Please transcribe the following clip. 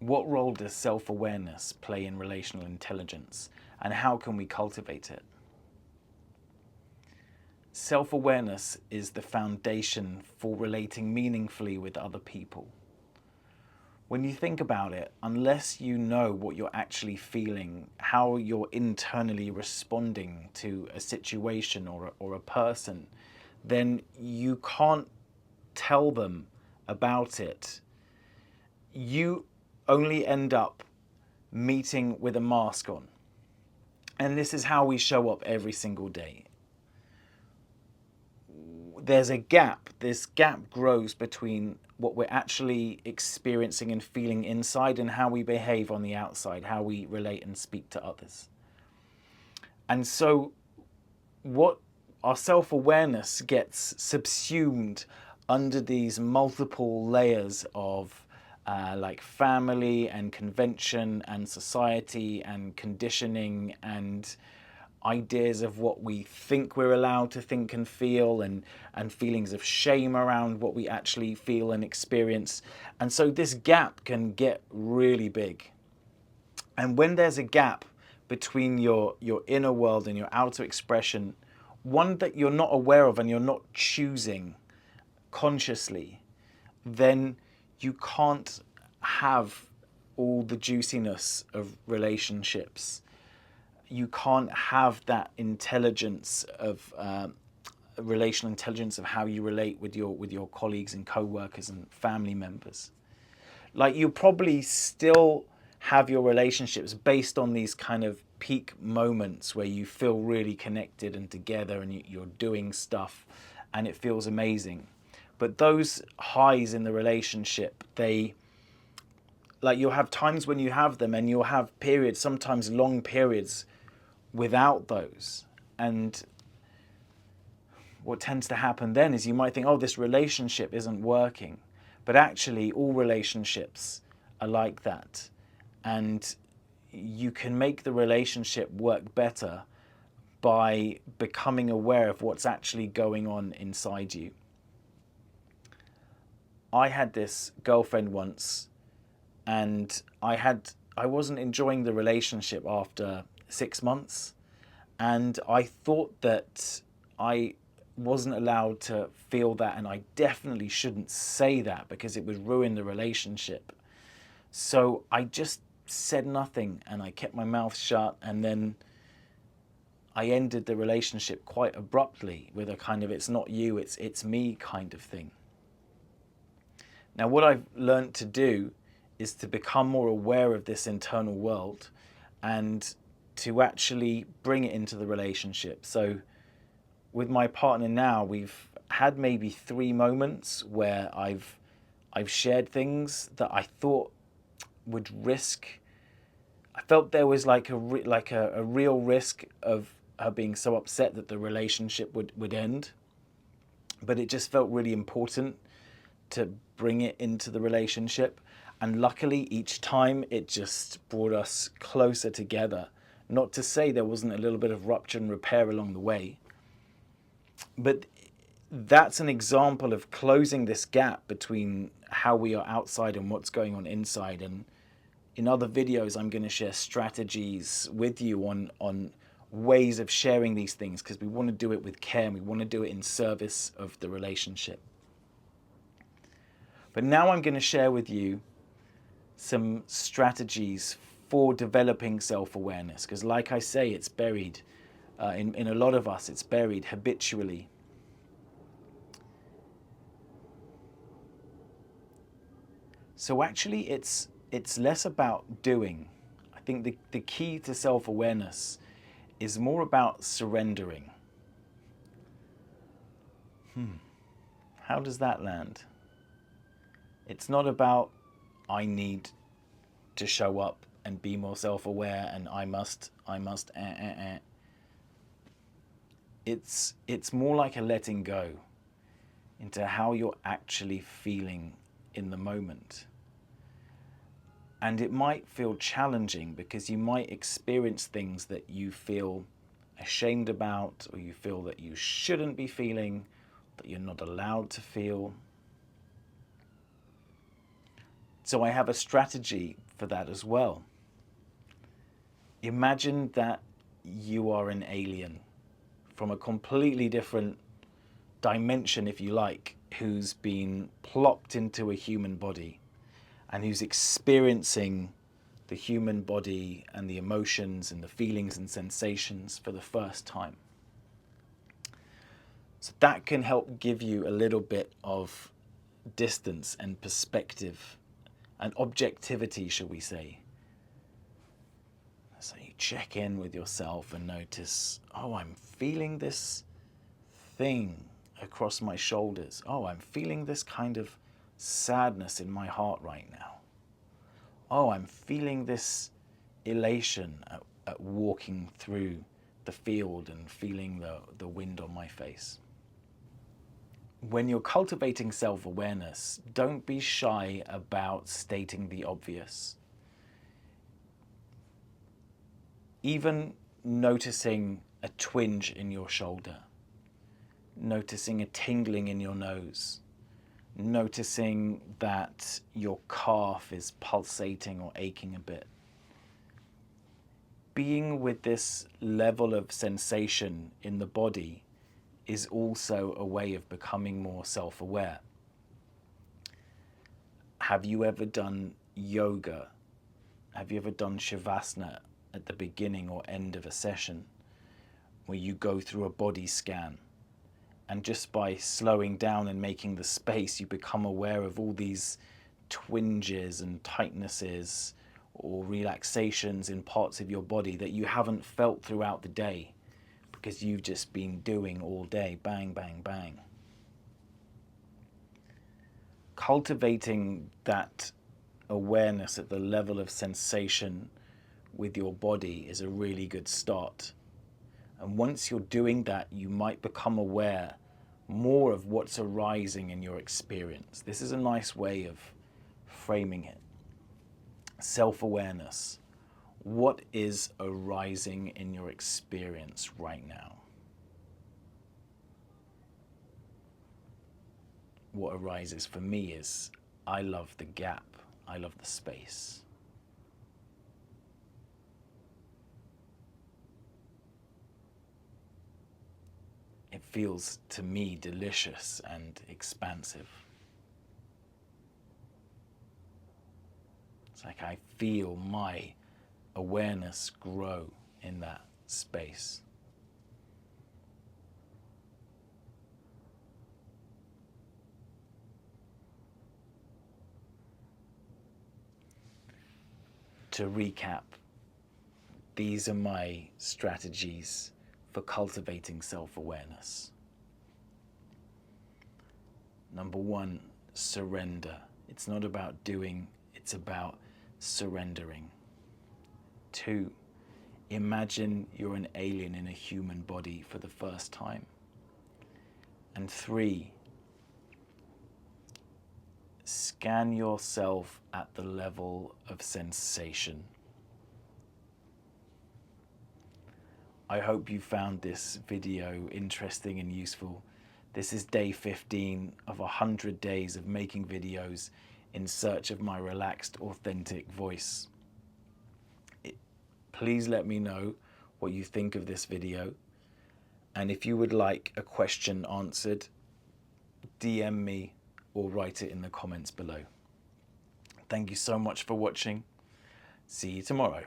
What role does self-awareness play in relational intelligence, and how can we cultivate it? Self-awareness is the foundation for relating meaningfully with other people. When you think about it, unless you know what you're actually feeling, how you're internally responding to a situation or a person, then you can't tell them about it. You only end up meeting with a mask on. And this is how we show up every single day. There's a gap. This gap grows between what we're actually experiencing and feeling inside and how we behave on the outside, how we relate and speak to others. And so what our self-awareness gets subsumed under these multiple layers of like family and convention and society and conditioning and ideas of what we think we're allowed to think and feel, and feelings of shame around what we actually feel and experience. And so this gap can get really big. And when there's a gap between your inner world and your outer expression, one that you're not aware of and you're not choosing consciously, then you can't have all the juiciness of relationships. You can't have that intelligence of relational intelligence of how you relate with your colleagues and co-workers and family members. Like, you probably still have your relationships based on these kind of peak moments where you feel really connected and together and you're doing stuff and it feels amazing. But those highs in the relationship, you'll have times when you have them and you'll have periods, sometimes long periods, without those. And what tends to happen then is you might think, oh, this relationship isn't working. But actually, all relationships are like that. And you can make the relationship work better by becoming aware of what's actually going on inside you. I had this girlfriend once, and I wasn't enjoying the relationship after 6 months, and I thought that I wasn't allowed to feel that, and I definitely shouldn't say that because it would ruin the relationship. So I just said nothing and I kept my mouth shut, and then I ended the relationship quite abruptly with a kind of, it's not you, it's me kind of thing. Now, what I've learned to do is to become more aware of this internal world and to actually bring it into the relationship. So with my partner now, we've had maybe 3 moments where I've shared things that I thought would risk. I felt there was like a real risk of her being so upset that the relationship would end. But it just felt really important to bring it into the relationship. And luckily, each time it just brought us closer together. Not to say there wasn't a little bit of rupture and repair along the way, but that's an example of closing this gap between how we are outside and what's going on inside. And in other videos, I'm going to share strategies with you on ways of sharing these things, because we want to do it with care and we want to do it in service of the relationship. But now I'm going to share with you some strategies for developing self-awareness, because like I say, it's buried in a lot of us. It's buried habitually. So actually, it's less about doing. I think the key to self-awareness is more about surrendering. How does that land? It's not about, I need to show up and be more self-aware and I must. It's more like a letting go into how you're actually feeling in the moment. And it might feel challenging because you might experience things that you feel ashamed about, or you feel that you shouldn't be feeling, that you're not allowed to feel. So I have a strategy for that as well. Imagine that you are an alien from a completely different dimension, if you like, who's been plopped into a human body and who's experiencing the human body and the emotions and the feelings and sensations for the first time. So that can help give you a little bit of distance and perspective and objectivity, shall we say. So you check in with yourself and notice, oh, I'm feeling this thing across my shoulders. Oh, I'm feeling this kind of sadness in my heart right now. Oh, I'm feeling this elation at walking through the field and feeling the wind on my face. When you're cultivating self-awareness, don't be shy about stating the obvious. Even noticing a twinge in your shoulder, noticing a tingling in your nose, noticing that your calf is pulsating or aching a bit. Being with this level of sensation in the body is also a way of becoming more self-aware. Have you ever done yoga? Have you ever done shavasana at the beginning or end of a session where you go through a body scan? And just by slowing down and making the space, you become aware of all these twinges and tightnesses or relaxations in parts of your body that you haven't felt throughout the day because you've just been doing all day, bang, bang, bang. Cultivating that awareness at the level of sensation with your body is a really good start. And once you're doing that, you might become aware more of what's arising in your experience. This is a nice way of framing it. Self-awareness. What is arising in your experience right now? What arises for me is, I love the gap. I love the space. It feels to me delicious and expansive. It's like I feel my awareness grow in that space. To recap, these are my strategies for cultivating self-awareness. Number one, surrender. It's not about doing, it's about surrendering. 2, imagine you're an alien in a human body for the first time. And 3, scan yourself at the level of sensation. I hope you found this video interesting and useful. This is day 15 of 100 days of making videos in search of my relaxed, authentic voice. Please let me know what you think of this video. And if you would like a question answered, DM me or write it in the comments below. Thank you so much for watching. See you tomorrow.